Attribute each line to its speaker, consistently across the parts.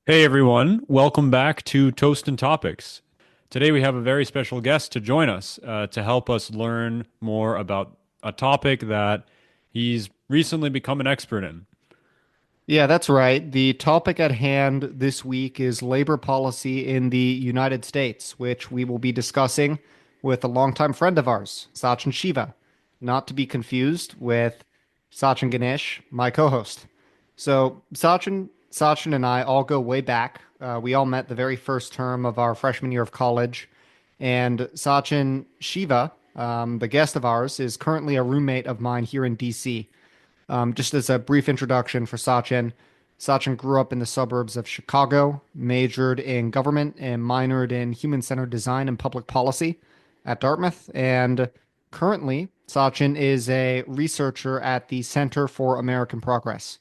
Speaker 1: Hey everyone, welcome back to Toast and Topics. Today we have a very special guest to join us to help us learn more about a topic that he's recently become an expert in.
Speaker 2: Yeah, that's right. The topic at hand this week is labor policy in the United States, which we will be discussing with a longtime friend of ours, Sachin Shiva, not to be confused with Sachin Ganesh, my co-host. So Sachin and I all go way back. We all met the very first term of our freshman year of college, and Sachin Shiva, the guest of ours, is currently a roommate of mine here in DC. Just as a brief introduction for Sachin, Sachin grew up in the suburbs of Chicago, majored in government and minored in human-centered design and public policy at Dartmouth. And currently, Sachin is a researcher at the Center for American Progress,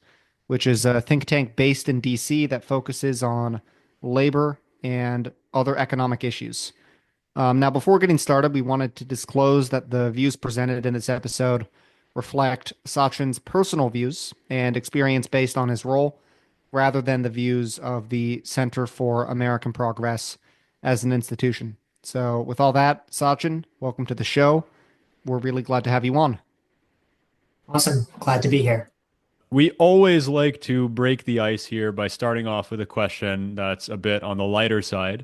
Speaker 2: which is a think tank based in DC that focuses on labor and other economic issues. Now, before getting started, we wanted to disclose that the views presented in this episode reflect Sachin's personal views and experience based on his role, rather than the views of the Center for American Progress as an institution. So, with all that, Sachin, welcome to the show. We're really glad to have you on.
Speaker 3: Awesome. Glad to be here.
Speaker 1: We always like to break the ice here by starting off with a question that's a bit on the lighter side.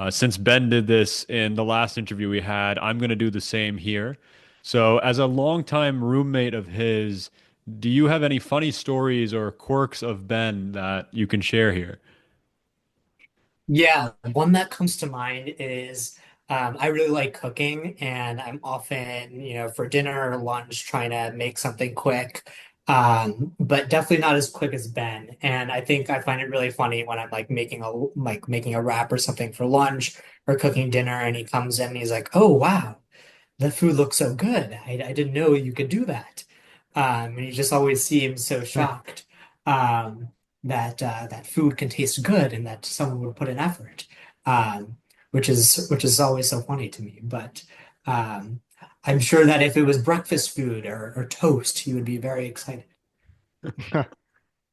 Speaker 1: Since Ben did this in the last interview we had, I'm going to do the same here. So, as a longtime roommate of his, do you have any funny stories or quirks of Ben that you can share here?
Speaker 3: Yeah, one that comes to mind is I really like cooking, and I'm often, for dinner or lunch, trying to make something quick, but definitely not as quick as Ben. And I think I find it really funny when I'm like making a wrap or something for lunch or cooking dinner, and he comes in and he's like, "Oh wow, the food looks so good. I didn't know you could do that." And he just always seems so shocked um, that food can taste good and that someone would put an effort, um, which is always so funny to me. But um, I'm sure that if it was breakfast food or toast, he would be very excited.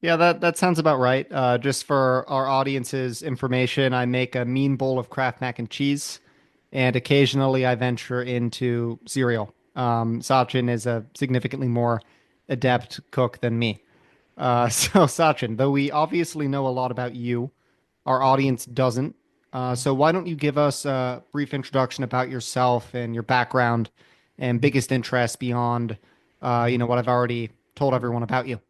Speaker 2: Yeah, that sounds about right. Just for our audience's information, I make a mean bowl of Kraft mac and cheese, and occasionally I venture into cereal. Sachin is a significantly more adept cook than me. So Sachin, though we obviously know a lot about you, our audience doesn't. So why don't you give us a brief introduction about yourself and your background and biggest interests beyond, what I've already told everyone about you.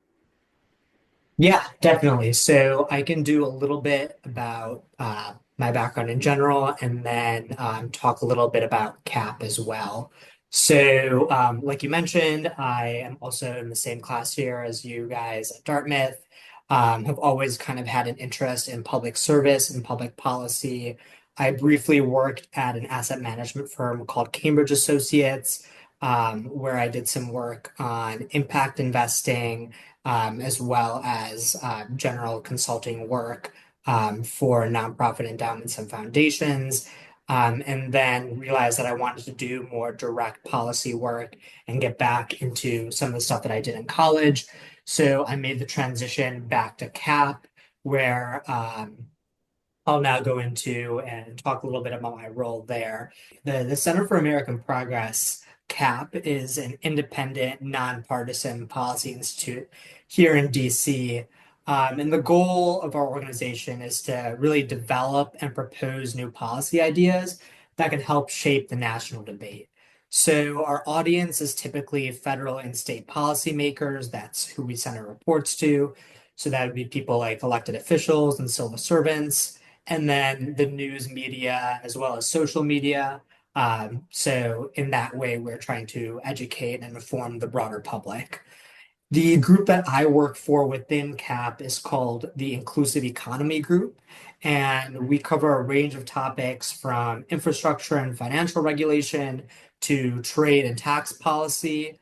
Speaker 3: Yeah, definitely. So I can do a little bit about my background in general and then talk a little bit about CAP as well. So, like you mentioned, I am also in the same class here as you guys at Dartmouth. Have always kind of had an interest in public service and public policy. I briefly worked at an asset management firm called Cambridge Associates, where I did some work on impact investing as well as general consulting work for nonprofit endowments and foundations. And then realized that I wanted to do more direct policy work and get back into some of the stuff that I did in college. So I made the transition back to CAP, where I'll now go into and talk a little bit about my role there. The Center for American Progress, CAP, is an independent, nonpartisan policy institute here in DC. And the goal of our organization is to really develop and propose new policy ideas that can help shape the national debate. So our audience is typically federal and state policymakers. That's who we send our reports to. So that would be people like elected officials and civil servants, and then the news media as well as social media. So in that way, we're trying to educate and inform the broader public. The group that I work for within CAP is called the Inclusive Economy Group, and we cover a range of topics from infrastructure and financial regulation to trade and tax policy.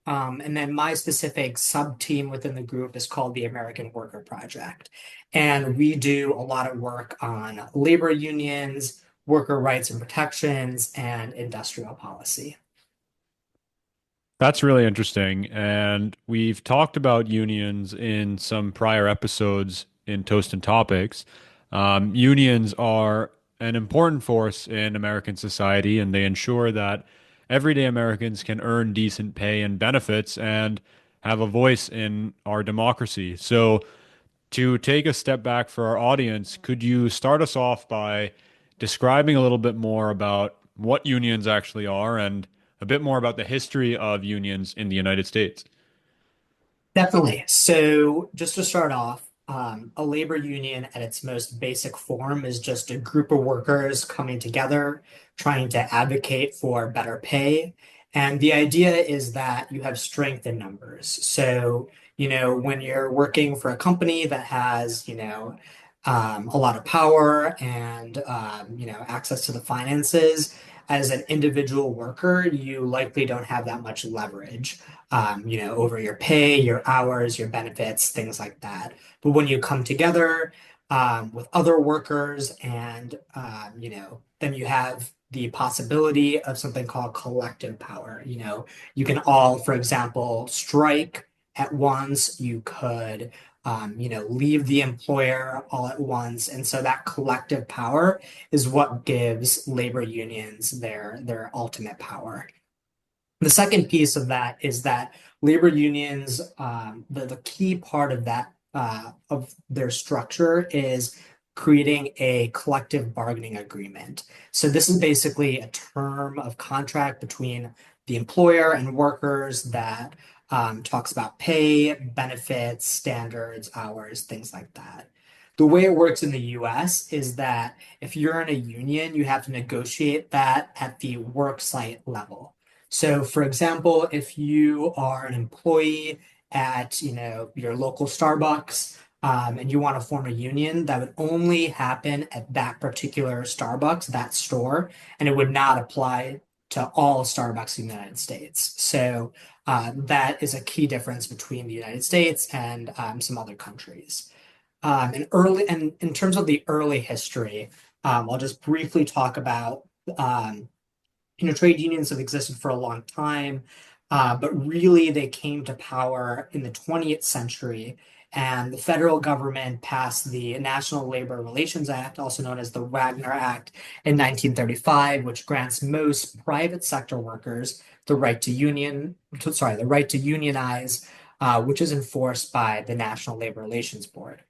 Speaker 3: And then my specific sub team within the group is called the American Worker Project. And we do a lot of work on labor unions, worker rights and protections, and industrial policy.
Speaker 1: That's really interesting. And we've talked about unions in some prior episodes in Toast and Topics. Unions are an important force in American society, and they ensure that everyday Americans can earn decent pay and benefits and have a voice in our democracy. So, to take a step back for our audience, could you start us off by describing a little bit more about what unions actually are and a bit more about the history of unions in the United States?
Speaker 3: Definitely. So, just to start off, a labor union at its most basic form is just a group of workers coming together, trying to advocate for better pay. And the idea is that you have strength in numbers. So, when you're working for a company that has, a lot of power and, access to the finances, as an individual worker, you likely don't have that much leverage over your pay, your hours, your benefits, things like that. But when you come together with other workers and, then you have the possibility of something called collective power. You can all, for example, strike at once. You could, leave the employer all at once. And so that collective power is what gives labor unions their ultimate power. The second piece of that is that labor unions, the key part of that of their structure is creating a collective bargaining agreement. So this is basically a term of contract between the employer and workers that talks about pay, benefits, standards, hours, things like that. The way it works in the US is that if you're in a union, you have to negotiate that at the work site level. So, for example, if you are an employee at, your local Starbucks, and you want to form a union, that would only happen at that particular Starbucks, that store, and it would not apply to all Starbucks in the United States. So, that is a key difference between the United States and some other countries. And in terms of the early history, I'll just briefly talk about trade unions have existed for a long time, but really they came to power in the 20th century. And the federal government passed the National Labor Relations Act, also known as the Wagner Act, in 1935, which grants most private sector workers the right to unionize, which is enforced by the National Labor Relations Board.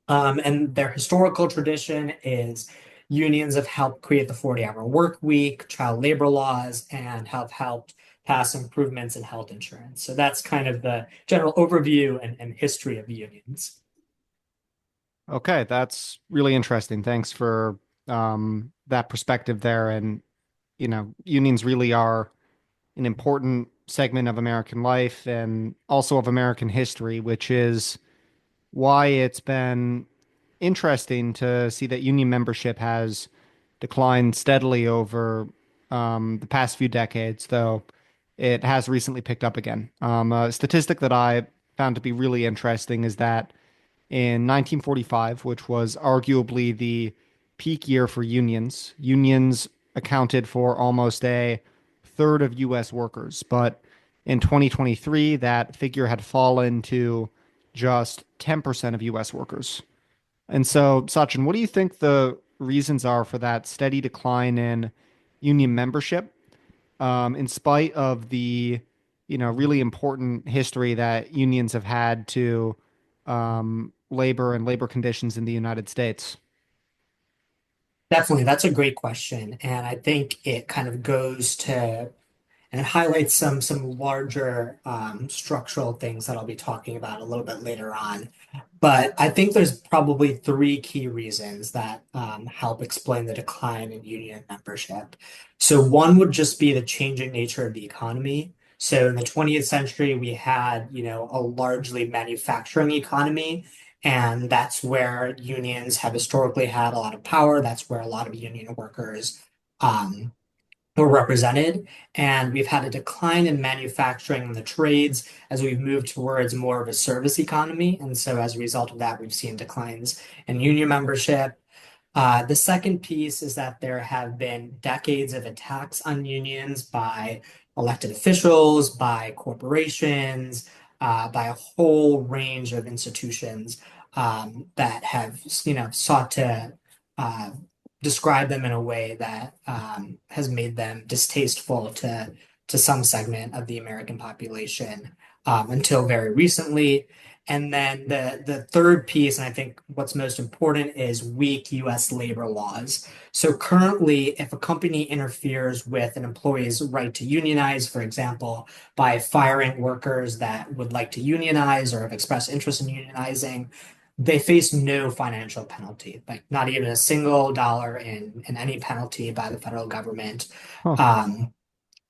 Speaker 3: And their historical tradition is unions have helped create the 40-hour work week, child labor laws, and have helped pass improvements in health insurance. So that's kind of the general overview and history of unions.
Speaker 2: Okay, that's really interesting. Thanks for that perspective there. And, unions really are an important segment of American life and also of American history, which is why it's been interesting to see that union membership has declined steadily over the past few decades, though it has recently picked up again. A statistic that I found to be really interesting is that in 1945, which was arguably the peak year for unions, unions accounted for almost a third of U.S. workers. But in 2023, that figure had fallen to just 10% of U.S. workers. And so, Sachin, what do you think the reasons are for that steady decline in union membership, in spite of the, really important history that unions have had to labor and labor conditions in the United States?
Speaker 3: Definitely, that's a great question. And I think it kind of goes to and it highlights some larger structural things that I'll be talking about a little bit later on. But I think there's probably three key reasons that help explain the decline in union membership. So one would just be the changing nature of the economy. So in the 20th century, we had, a largely manufacturing economy, and that's where unions have historically had a lot of power. That's where a lot of union workers um, were represented. And we've had a decline in manufacturing and the trades as we've moved towards more of a service economy. And so as a result of that, we've seen declines in union membership. The second piece is that there have been decades of attacks on unions by elected officials, by corporations, by a whole range of institutions. that have, sought to uh, describe them in a way that has made them distasteful to some segment of the American population until very recently. And then the third piece, and I think what's most important, is weak U.S. labor laws. So currently, if a company interferes with an employee's right to unionize, for example, by firing workers that would like to unionize or have expressed interest in unionizing, they face no financial penalty, like not even a single dollar in any penalty by the federal government.
Speaker 2: Huh.
Speaker 3: Um,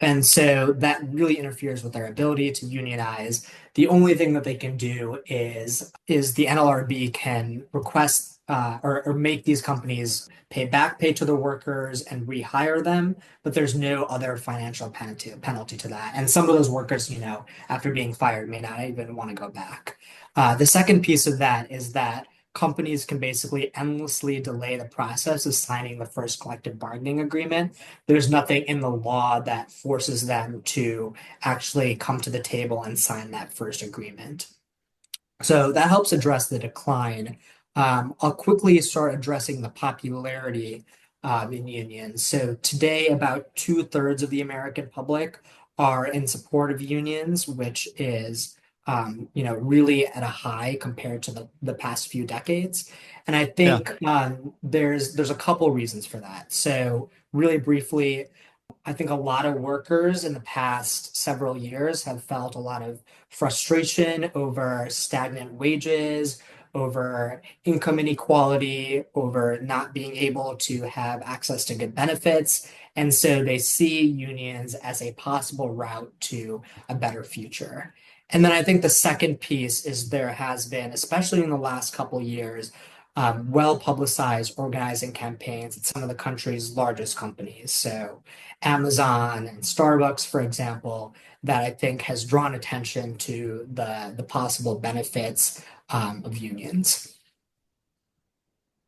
Speaker 3: and so that really interferes with their ability to unionize. The only thing that they can do is the NLRB can request or make these companies pay back pay to their workers and rehire them, but there's no other financial penalty to that. And some of those workers, after being fired, may not even want to go back. The second piece of that is that companies can basically endlessly delay the process of signing the first collective bargaining agreement. There's nothing in the law that forces them to actually come to the table and sign that first agreement. So that helps address the decline. I'll quickly start addressing the popularity in unions. So today, about two-thirds of the American public are in support of unions, which is really at a high compared to the past few decades. And I
Speaker 2: Yeah.
Speaker 3: think there's a couple reasons for that. So really briefly, I think a lot of workers in the past several years have felt a lot of frustration over stagnant wages, over income inequality, over not being able to have access to good benefits. And so they see unions as a possible route to a better future. And then I think the second piece is there has been, especially in the last couple of years, well-publicized organizing campaigns at some of the country's largest companies. So Amazon and Starbucks, for example, that I think has drawn attention to the possible benefits of unions.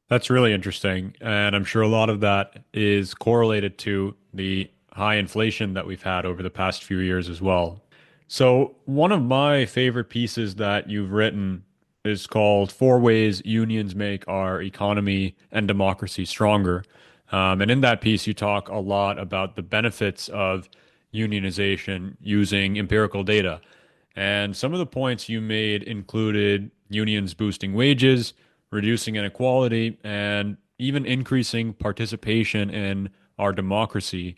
Speaker 1: That's really interesting. And I'm sure a lot of that is correlated to the high inflation that we've had over the past few years as well. So, one of my favorite pieces that you've written is called Four Ways Unions Make Our Economy and Democracy Stronger. And in that piece, you talk a lot about the benefits of unionization using empirical data. And some of the points you made included unions boosting wages, reducing inequality, and even increasing participation in our democracy.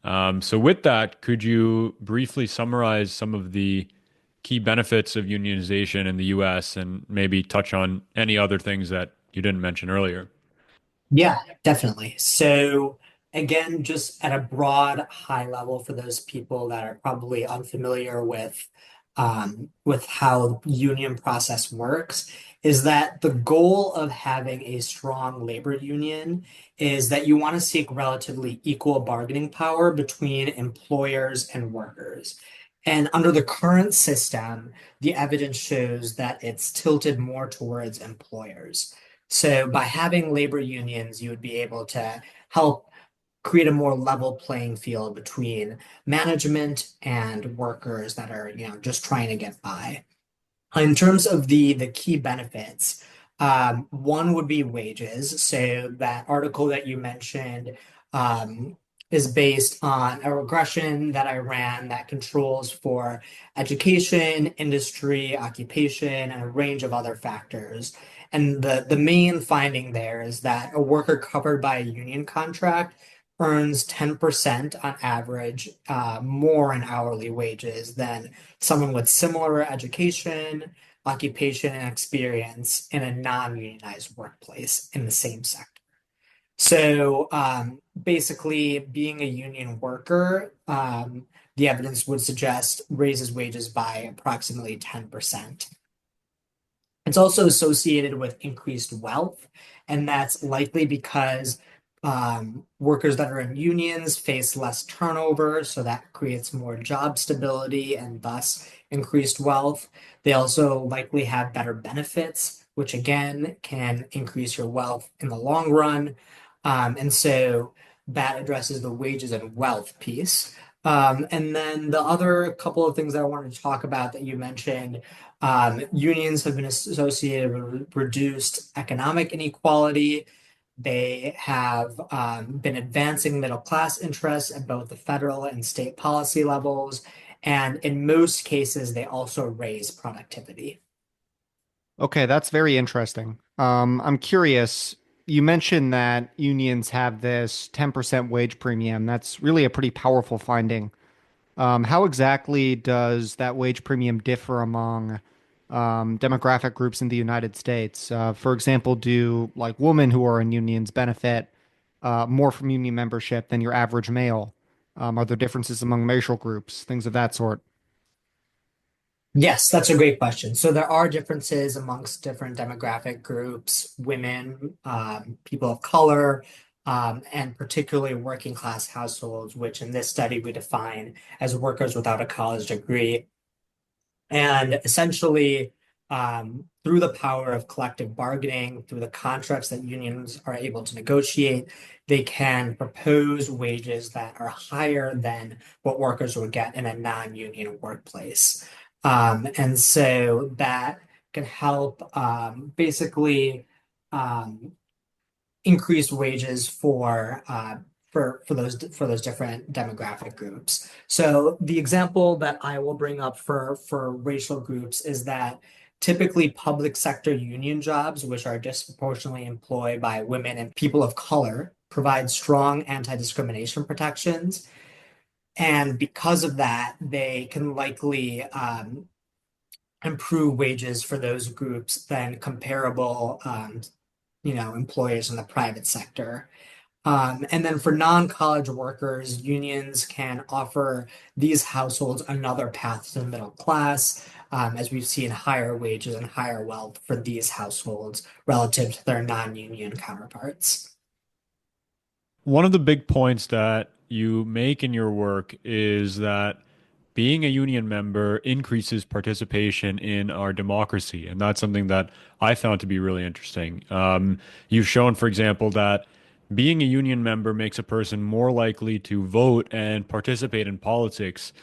Speaker 1: So, with that, could you briefly summarize some of the key benefits of unionization in the US and maybe touch on any other things that you didn't mention earlier?
Speaker 3: Yeah, definitely. So again, just at a broad high level for those people that are probably unfamiliar with how union process works, is that the goal of having a strong labor union is that you want to seek relatively equal bargaining power between employers and workers. And under the current system, the evidence shows that it's tilted more towards employers. So by having labor unions, you would be able to help create a more level playing field between management and workers that are, just trying to get by. In terms of the key benefits, one would be wages. So that article that you mentioned is based on a regression that I ran that controls for education, industry, occupation, and a range of other factors. And the main finding there is that a worker covered by a union contract earns 10% on average more in hourly wages than someone with similar education, occupation, and experience in a non-unionized workplace in the same sector. So basically, being a union worker, the evidence would suggest raises wages by approximately 10%. It's also associated with increased wealth, and that's likely because workers that are in unions face less turnover, so that creates more job stability and thus increased wealth. They also likely have better benefits, which again can increase your wealth in the long run. And so that addresses the wages and wealth piece. And then the other couple of things that I wanted to talk about that you mentioned, unions have been associated with reduced economic inequality. They have been advancing middle class interests at both the federal and state policy levels. And in most cases, they also raise productivity.
Speaker 2: Okay, that's very interesting. I'm curious. You mentioned that unions have this 10% wage premium. That's really a pretty powerful finding. How exactly does that wage premium differ among demographic groups in the United States? For example, do like women who are in unions benefit more from union membership than your average male? Are there differences among racial groups, things of that sort?
Speaker 3: Yes, that's a great question. So there are differences amongst different demographic groups, women, people of color, and particularly working class households, which in this study we define as workers without a college degree. And essentially, through the power of collective bargaining, through the contracts that unions are able to negotiate, they can propose wages that are higher than what workers would get in a non-union workplace. And so that can help basically um, increased wages for those different demographic groups. So the example that I will bring up for racial groups is that typically public sector union jobs, which are disproportionately employed by women and people of color, provide strong anti-discrimination protections. And because of that, they can likely improve wages for those groups than comparable employers in the private sector. And then for non-college workers, unions can offer these households another path to the middle class, as we've seen higher wages and higher wealth for these households relative to their non-union counterparts.
Speaker 1: One of the big points that you make in your work is that being a union member increases participation in our democracy. And that's something that I found to be really interesting. You've shown, for example, that being a union member makes a person more likely to vote and participate in politics.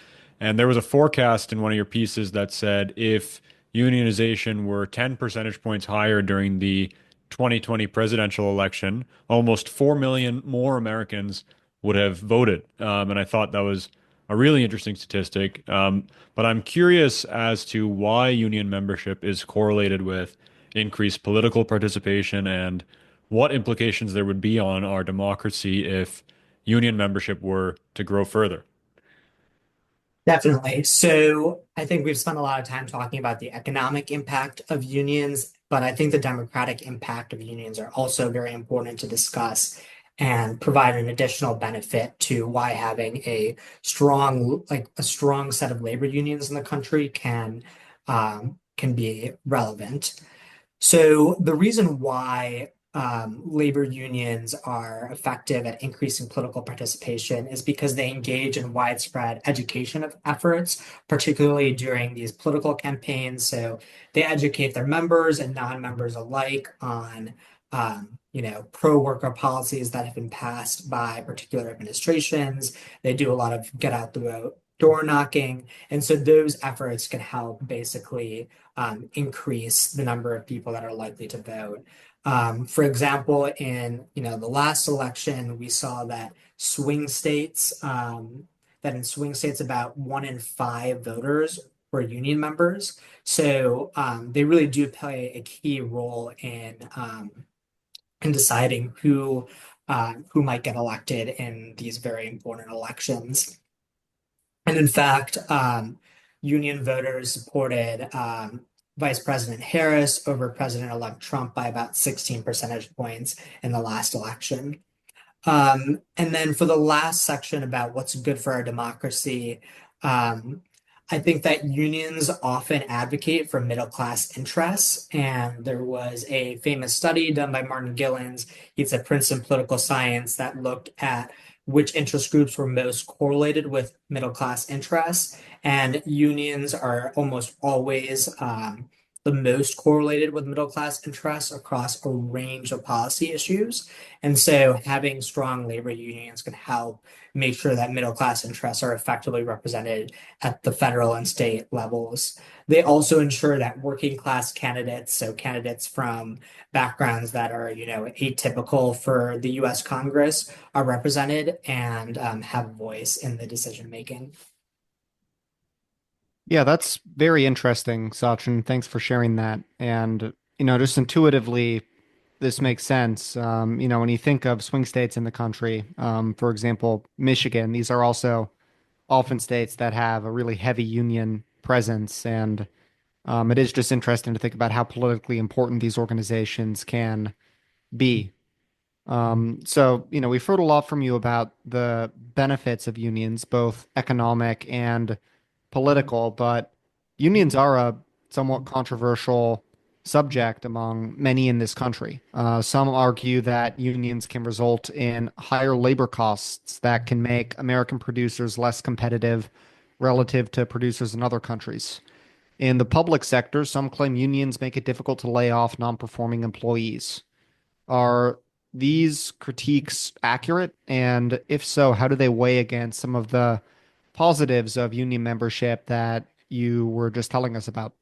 Speaker 1: And there was a forecast in one of your pieces that said if unionization were 10 percentage points higher during the 2020 presidential election, almost 4 million more Americans would have voted. And I thought that was a really interesting statistic. But I'm curious as to why union membership is correlated with increased political participation and what implications there would be on our democracy if union membership were to grow further.
Speaker 3: Definitely. So I think we've spent a lot of time talking about the economic impact of unions, but I think the democratic impact of unions are also very important to discuss and provide an additional benefit to why having a strong set of labor unions in the country can be relevant. So the reason why labor unions are effective at increasing political participation is because they engage in widespread education of efforts, particularly during these political campaigns. So they educate their members and non-members alike on pro-worker policies that have been passed by particular administrations. They do a lot of get out the vote door knocking. And so those efforts can help basically increase the number of people that are likely to vote. For example, in the last election, we saw that in swing states, about 1 in 5 voters were union members. So they really do play a key role in deciding who might get elected in these very important elections. And in fact, union voters supported Vice President Harris over President-elect Trump by about 16 percentage points in the last election. And then for the last section about what's good for our democracy, um, I think that unions often advocate for middle class interests. And there was a famous study done by Martin Gillens. He's at Princeton Political Science that looked at which interest groups were most correlated with middle class interests. And unions are almost always the most correlated with middle class interests across a range of policy issues. And so having strong labor unions can help make sure that middle class interests are effectively represented at the federal and state levels. They also ensure that working class candidates, so candidates from backgrounds that are, atypical for the US Congress, are represented and have a voice in the decision making.
Speaker 2: Yeah, that's very interesting, Sachin. Thanks for sharing that. And, just intuitively, this makes sense. When you think of swing states in the country, for example, Michigan, these are also often states that have a really heavy union presence. And it is just interesting to think about how politically important these organizations can be. So, we've heard a lot from you about the benefits of unions, both economic and political, but unions are a somewhat controversial subject among many in this country. Some argue that unions can result in higher labor costs that can make American producers less competitive relative to producers in other countries. In the public sector, some claim unions make it difficult to lay off non-performing employees. Are these critiques accurate? And if so, how do they weigh against some of the positives of union membership that you were just telling us about?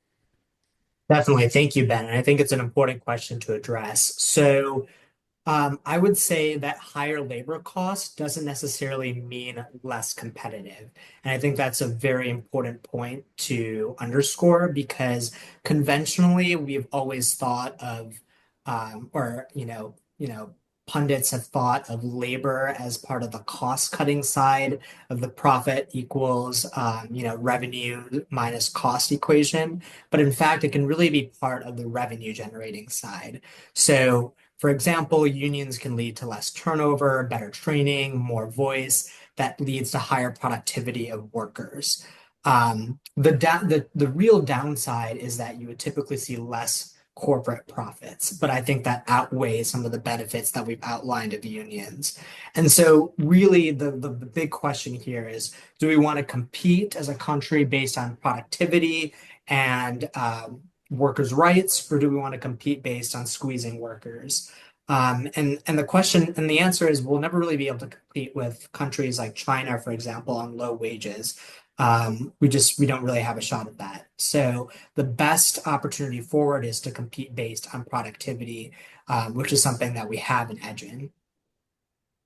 Speaker 3: Definitely. Thank you, Ben. And I think it's an important question to address. So, I would say that higher labor costs doesn't necessarily mean less competitive. And I think that's a very important point to underscore because conventionally we've always thought of, pundits have thought of labor as part of the cost-cutting side of the profit equals, revenue minus cost equation. But in fact, it can really be part of the revenue generating side. So, for example, unions can lead to less turnover, better training, more voice. That leads to higher productivity of workers. The real downside is that you would typically see less corporate profits, but I think that outweighs some of the benefits that we've outlined of unions. And so, really, the big question here is: do we want to compete as a country based on productivity and workers' rights, or do we want to compete based on squeezing workers? And the question and the answer is we'll never really be able to compete with countries like China, for example, on low wages. We don't really have a shot at that. So the best opportunity forward is to compete based on productivity, which is something that we have an edge in.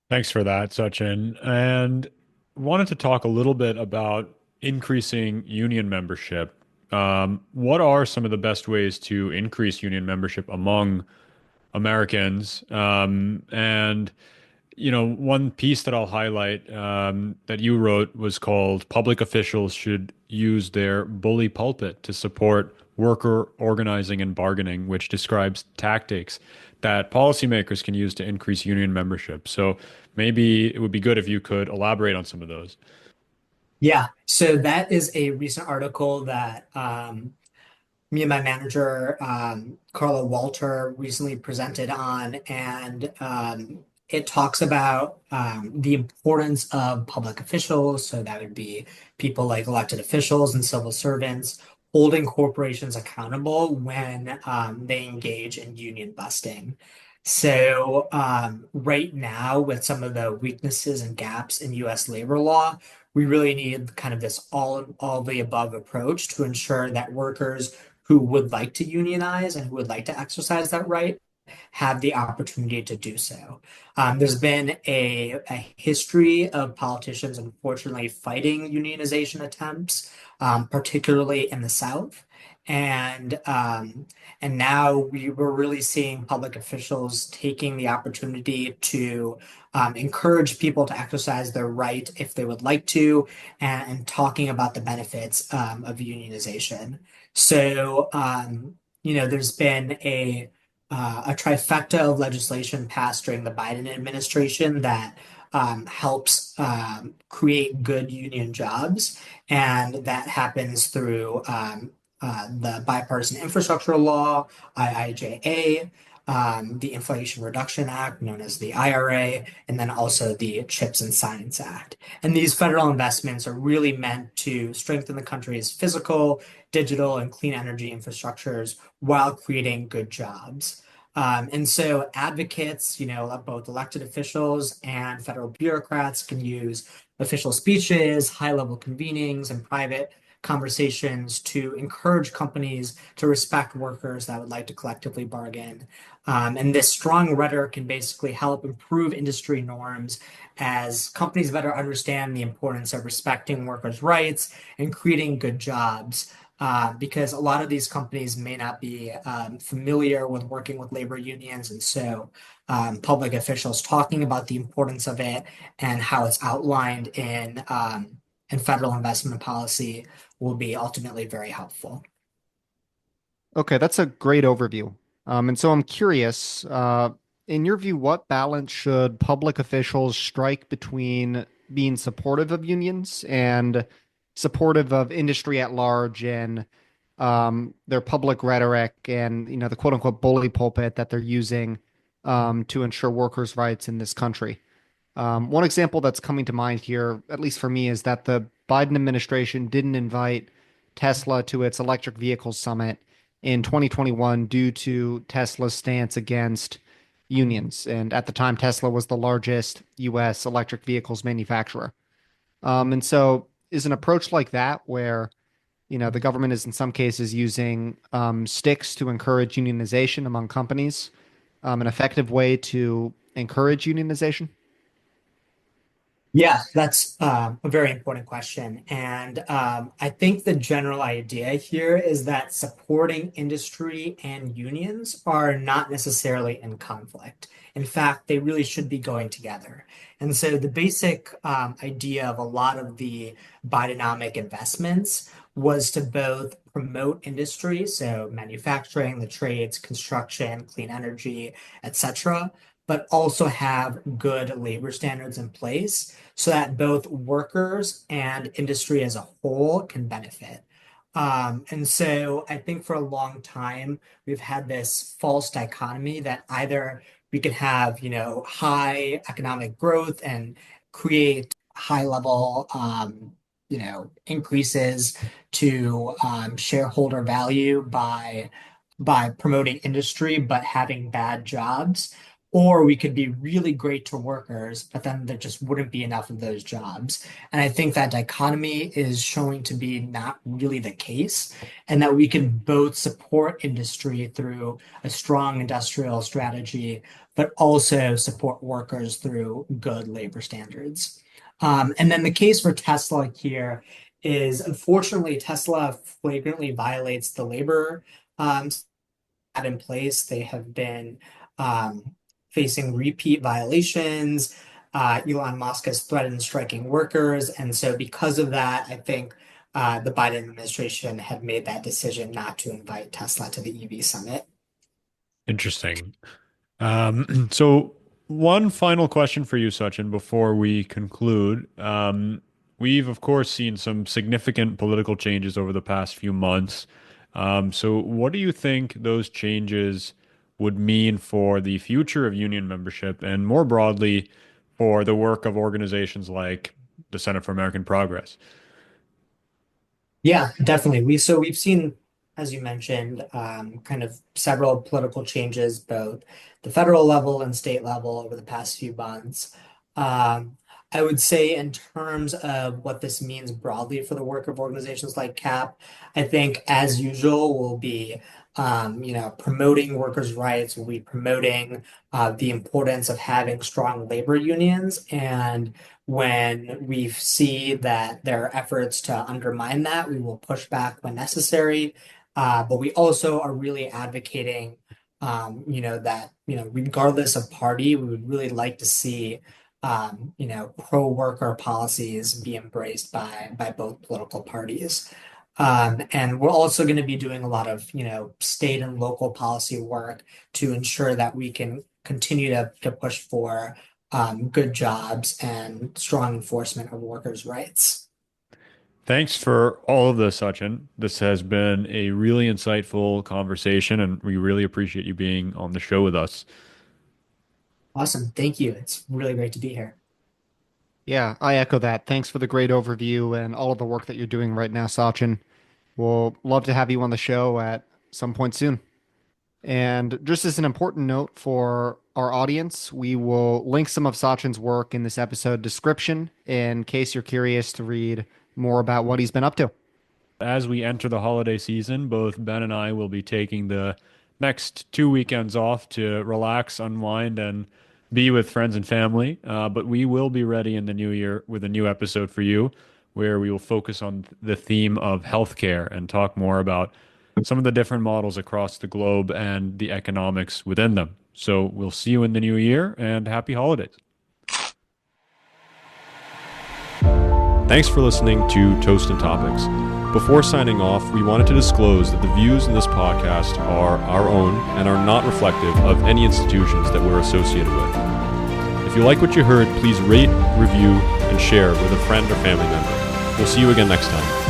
Speaker 1: Thanks for that, Sachin. And wanted to talk a little bit about increasing union membership. What are some of the best ways to increase union membership among Americans? One piece that I'll highlight that you wrote was called Public Officials Should Use Their Bully Pulpit to Support Worker Organizing and Bargaining, which describes tactics that policymakers can use to increase union membership. So maybe it would be good if you could elaborate on some of those.
Speaker 3: Yeah, so that is a recent article that me and my manager, Carla Walter, recently presented on, and it talks about the importance of public officials. So that would be people like elected officials and civil servants holding corporations accountable when they engage in union busting. So right now, with some of the weaknesses and gaps in U.S. labor law, we really need kind of this all the above approach to ensure that workers who would like to unionize and who would like to exercise that right have the opportunity to do so. There's been a history of politicians, unfortunately, fighting unionization attempts, particularly in the South. And and now we're really seeing public officials taking the opportunity to encourage people to exercise their right if they would like to, and talking about the benefits of unionization. So, there's been a trifecta of legislation passed during the Biden administration that helps create good union jobs. And that happens through the bipartisan infrastructure law, IIJA. the Inflation Reduction Act, known as the IRA, and then also the CHIPS and Science Act. And these federal investments are really meant to strengthen the country's physical, digital, and clean energy infrastructures while creating good jobs. And so advocates, both elected officials and federal bureaucrats can use official speeches, high-level convenings, and private conversations to encourage companies to respect workers that would like to collectively bargain. And this strong rhetoric can basically help improve industry norms as companies better understand the importance of respecting workers' rights and creating good jobs. Because a lot of these companies may not be familiar with working with labor unions. And so public officials talking about the importance of it and how it's outlined in federal investment policy will be ultimately very helpful.
Speaker 2: Okay, that's a great overview. And so I'm curious, in your view, what balance should public officials strike between being supportive of unions and supportive of industry at large and their public rhetoric and the quote unquote bully pulpit that they're using to ensure workers' rights in this country? One example that's coming to mind here, at least for me, is that the Biden administration didn't invite Tesla to its electric vehicles summit in 2021 due to Tesla's stance against unions. And at the time, Tesla was the largest US electric vehicles manufacturer. And so is an approach like that where, the government is in some cases using sticks to encourage unionization among companies, an effective way to encourage unionization?
Speaker 3: Yeah, that's a very important question. And I think the general idea here is that supporting industry and unions are not necessarily in conflict. In fact, they really should be going together. And so the basic idea of a lot of the Bidenomic investments was to both promote industry, so manufacturing, the trades, construction, clean energy, etc., but also have good labor standards in place so that both workers and industry as a whole can benefit. And so I think for a long time, we've had this false dichotomy that either we can have, high economic growth and create high level, increases to shareholder value by promoting industry, but having bad jobs. Or we could be really great to workers, but then there just wouldn't be enough of those jobs. And I think that dichotomy is showing to be not really the case, and that we can both support industry through a strong industrial strategy, but also support workers through good labor standards. And then the case for Tesla here is unfortunately, Tesla flagrantly violates the labor in place. They have been facing repeat violations. Elon Musk has threatened striking workers. And so, because of that, I think the Biden administration had made that decision not to invite Tesla to the EV summit.
Speaker 1: Interesting. So one final question for you, Sachin, before we conclude. We've of course seen some significant political changes over the past few months. So what do you think those changes would mean for the future of union membership and more broadly for the work of organizations like the Center for American Progress?
Speaker 3: Yeah, definitely. We've seen, as you mentioned, kind of several political changes, both the federal level and state level over the past few months. Um, I would say in terms of what this means broadly for the work of organizations like CAP, I think as usual we'll be promoting workers' rights, we'll be promoting the importance of having strong labor unions and when we see that there are efforts to undermine that, we will push back when necessary. But we also are really advocating, that, regardless of party, we would really like to see, pro-worker policies be embraced by both political parties. And we're also going to be doing a lot of, state and local policy work to ensure that we can continue to push for good jobs and strong enforcement of workers' rights.
Speaker 1: Thanks for all of this, Sachin. This has been a really insightful conversation, and we really appreciate you being on the show with us.
Speaker 3: Awesome. Thank you. It's really great to be here.
Speaker 2: Yeah, I echo that. Thanks for the great overview and all of the work that you're doing right now, Sachin. We'll love to have you on the show at some point soon. And just as an important note for our audience, we will link some of Sachin's work in this episode description in case you're curious to read more about what he's been up to.
Speaker 1: As we enter the holiday season, both Ben and I will be taking the next 2 weekends off to relax, unwind, and be with friends and family. But we will be ready in the new year with a new episode for you, where we will focus on the theme of healthcare and talk more about some of the different models across the globe and the economics within them. So we'll see you in the new year and happy holidays. Thanks for listening to Toast and Topics. Before signing off, we wanted to disclose that the views in this podcast are our own and are not reflective of any institutions that we're associated with. If you like what you heard, please rate, review, and share with a friend or family member. We'll see you again next time.